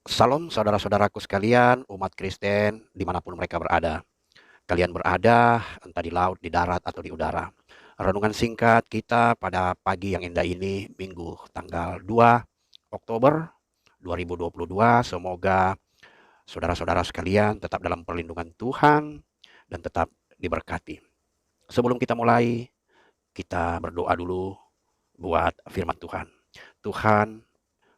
Salam saudara-saudaraku sekalian, umat Kristen dimanapun mereka berada. Kalian berada entah di laut, di darat, atau di udara. Renungan singkat kita pada pagi yang indah ini, Minggu tanggal 2 Oktober 2022. Semoga saudara-saudara sekalian tetap dalam perlindungan Tuhan dan tetap diberkati. Sebelum kita mulai, kita berdoa dulu buat firman Tuhan. Tuhan,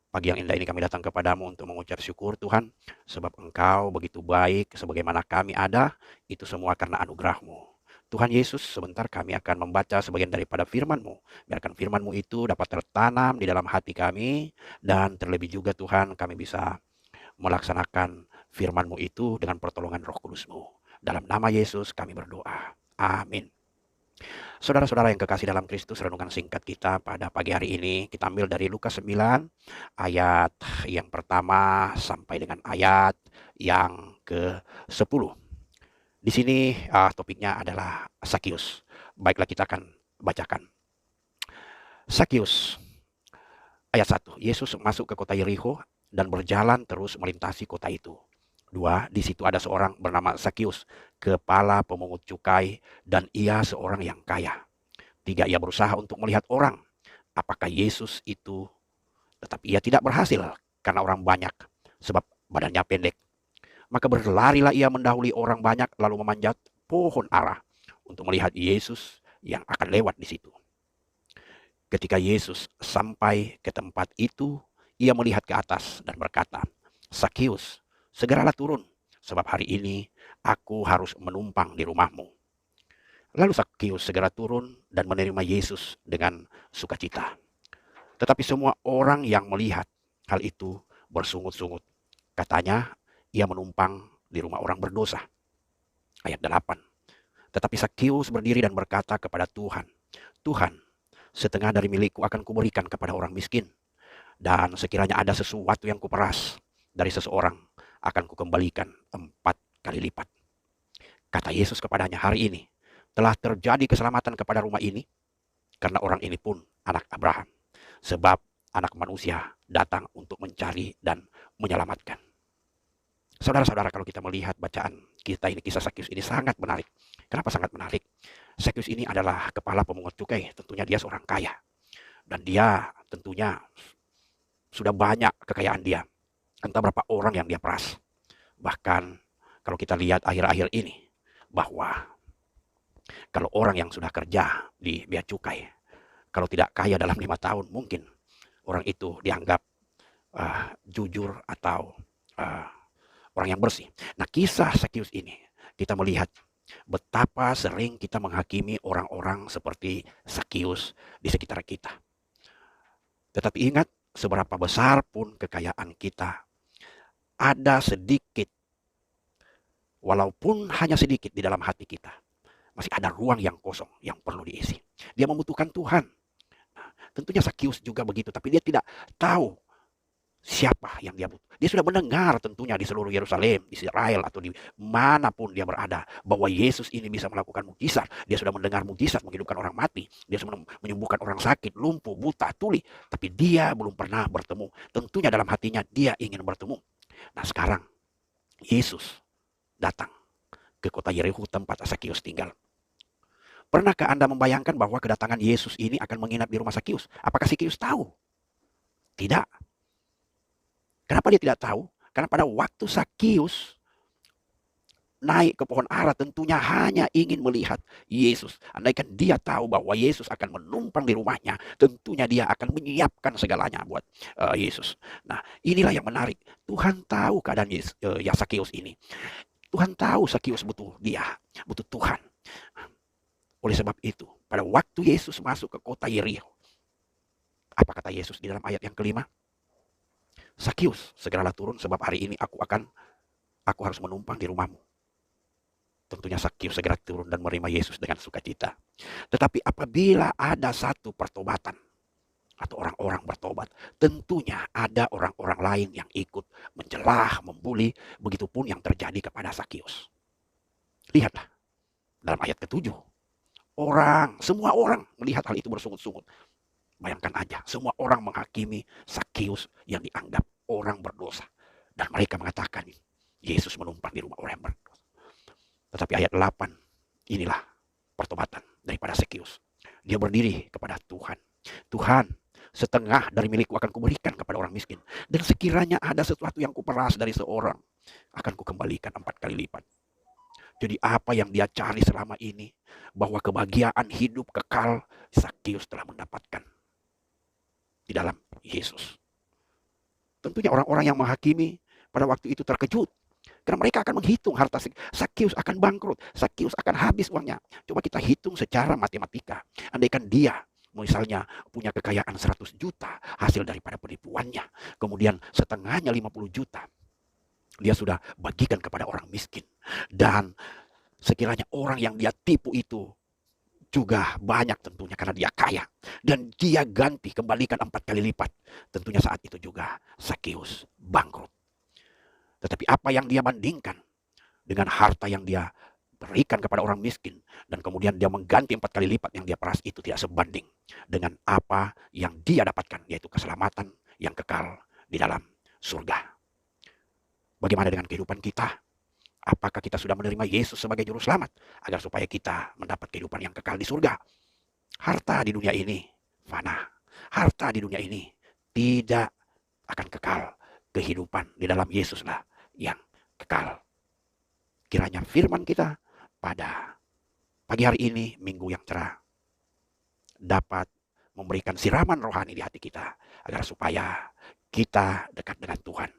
pagi yang indah ini kami datang kepadamu untuk mengucap syukur Tuhan, sebab Engkau begitu baik, sebagaimana kami ada, itu semua karena anugerah-Mu. Tuhan Yesus, sebentar kami akan membaca sebagian daripada firman-Mu. Biarkan firman-Mu itu dapat tertanam di dalam hati kami, dan terlebih juga Tuhan, kami bisa melaksanakan firman-Mu itu dengan pertolongan Roh Kudus-Mu. Dalam nama Yesus kami berdoa. Amin. Saudara-saudara yang kekasih dalam Kristus, renungan singkat kita pada pagi hari ini kita ambil dari Lukas 9 ayat yang pertama sampai dengan ayat yang ke-10. Di sini topiknya adalah Sakius. Baiklah, kita akan bacakan. Sakius, ayat 1. Yesus masuk ke kota Yerikho dan berjalan terus melintasi kota itu. 2. Di situ ada seorang bernama Sakius, kepala pemungut cukai, dan ia seorang yang kaya. 3. Ia berusaha untuk melihat orang, apakah Yesus itu, tetapi ia tidak berhasil karena orang banyak, sebab badannya pendek. Maka berlarilah ia mendahului orang banyak, lalu memanjat pohon ara untuk melihat Yesus yang akan lewat di situ. Ketika Yesus sampai ke tempat itu, ia melihat ke atas dan berkata, Sakius, segeralah turun, sebab hari ini aku harus menumpang di rumahmu. Lalu Sakius segera turun dan menerima Yesus dengan sukacita. Tetapi semua orang yang melihat hal itu bersungut-sungut. Katanya, ia menumpang di rumah orang berdosa. Ayat 8. Tetapi Sakius berdiri dan berkata kepada Tuhan, Tuhan, setengah dari milikku akan kuberikan kepada orang miskin. Dan sekiranya ada sesuatu yang kuperas dari seseorang, akan kukembalikan 4 kali lipat. Kata Yesus kepadanya, hari ini telah terjadi keselamatan kepada rumah ini, karena orang ini pun anak Abraham. Sebab anak manusia datang untuk mencari dan menyelamatkan. Saudara-saudara, kalau kita melihat bacaan kita ini, kisah Sakius ini sangat menarik. Kenapa sangat menarik? Sakius ini adalah kepala pemungut cukai, tentunya dia seorang kaya. Dan dia tentunya sudah banyak kekayaan dia. Entah berapa orang yang dia peras. Bahkan kalau kita lihat akhir-akhir ini, bahwa kalau orang yang sudah kerja di bea cukai, kalau tidak kaya dalam 5 tahun, mungkin orang itu dianggap jujur atau orang yang bersih. Nah, kisah Sakius ini kita melihat betapa sering kita menghakimi orang-orang seperti Sakius di sekitar kita. Tetapi ingat, seberapa besar pun kekayaan kita, ada sedikit, walaupun hanya sedikit di dalam hati kita, masih ada ruang yang kosong yang perlu diisi. Dia membutuhkan Tuhan. Nah, tentunya Sakius juga begitu, tapi dia tidak tahu siapa yang dia butuh. Dia sudah mendengar tentunya di seluruh Yerusalem, di Israel, atau di manapun dia berada, bahwa Yesus ini bisa melakukan mukjizat. Dia sudah mendengar mukjizat menghidupkan orang mati. Dia sudah menyembuhkan orang sakit, lumpuh, buta, tuli. Tapi dia belum pernah bertemu. Tentunya dalam hatinya dia ingin bertemu. Nah, sekarang Yesus datang ke kota Yerikho tempat Sakius tinggal. Pernahkah Anda membayangkan bahwa kedatangan Yesus ini akan menginap di rumah Sakius? Apakah Sakius tahu? Tidak. Kenapa dia tidak tahu? Karena pada waktu Sakius naik ke pohon ara, tentunya hanya ingin melihat Yesus. Andaikan dia tahu bahwa Yesus akan menumpang di rumahnya, tentunya dia akan menyiapkan segalanya buat Yesus. Nah, inilah yang menarik. Tuhan tahu keadaan Sakius ini. Tuhan tahu Sakius butuh dia, butuh Tuhan. Oleh sebab itu, pada waktu Yesus masuk ke kota Yerikho, apa kata Yesus di dalam ayat yang kelima? Sakius, segeralah turun, sebab hari ini aku harus menumpang di rumahmu. Tentunya Sakius segera turun dan menerima Yesus dengan sukacita. Tetapi apabila ada satu pertobatan atau orang-orang bertobat, tentunya ada orang-orang lain yang ikut mencelah, membuli. Begitupun yang terjadi kepada Sakius. Lihatlah dalam ayat ke-7. Semua orang melihat hal itu bersungut-sungut. Bayangkan aja, semua orang menghakimi Sakius yang dianggap orang berdosa. Dan mereka mengatakan, Yesus menumpang di rumah orang yang berdosa. Tetapi ayat 8, inilah pertobatan daripada Sakeus. Dia berdiri kepada Tuhan. Tuhan, setengah dari milikku akan kuberikan kepada orang miskin. Dan sekiranya ada sesuatu yang kuperas dari seorang, akan kukembalikan 4 kali lipat. Jadi apa yang dia cari selama ini, bahwa kebahagiaan hidup kekal, Sakeus telah mendapatkan di dalam Yesus. Tentunya orang-orang yang menghakimi pada waktu itu terkejut. Karena mereka akan menghitung harta Sakeus akan bangkrut, Sakeus akan habis uangnya. Coba kita hitung secara matematika. Andaikan dia misalnya punya kekayaan 100 juta hasil daripada penipuannya, kemudian setengahnya 50 juta, dia sudah bagikan kepada orang miskin. Dan sekiranya orang yang dia tipu itu juga banyak tentunya karena dia kaya, dan dia ganti kembalikan 4 kali lipat, tentunya saat itu juga Sakeus bangkrut. Tetapi apa yang dia bandingkan dengan harta yang dia berikan kepada orang miskin, dan kemudian dia mengganti 4 kali lipat yang dia peras, itu tidak sebanding dengan apa yang dia dapatkan, yaitu keselamatan yang kekal di dalam surga. Bagaimana dengan kehidupan kita? Apakah kita sudah menerima Yesus sebagai juru selamat agar supaya kita mendapat kehidupan yang kekal di surga? Harta di dunia ini fana. Harta di dunia ini tidak akan kekal. Kehidupan di dalam Yesuslah yang kekal. Kiranya firman kita pada pagi hari ini, minggu yang cerah, dapat memberikan siraman rohani di hati kita, agar supaya kita dekat dengan Tuhan.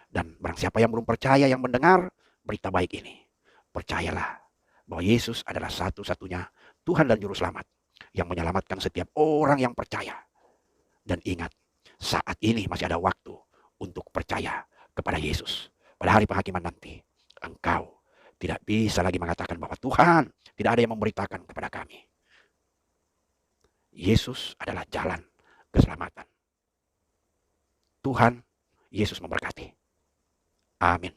Dan barang siapa yang belum percaya, yang mendengar berita baik ini, percayalah bahwa Yesus adalah satu-satunya Tuhan dan Juru Selamat yang menyelamatkan setiap orang yang percaya. Dan ingat, saat ini masih ada waktu untuk percaya kepada Yesus. Pada hari penghakiman nanti, engkau tidak bisa lagi mengatakan bahwa Tuhan, tidak ada yang memberitakan kepada kami. Yesus adalah jalan keselamatan. Tuhan Yesus memberkati. Amin.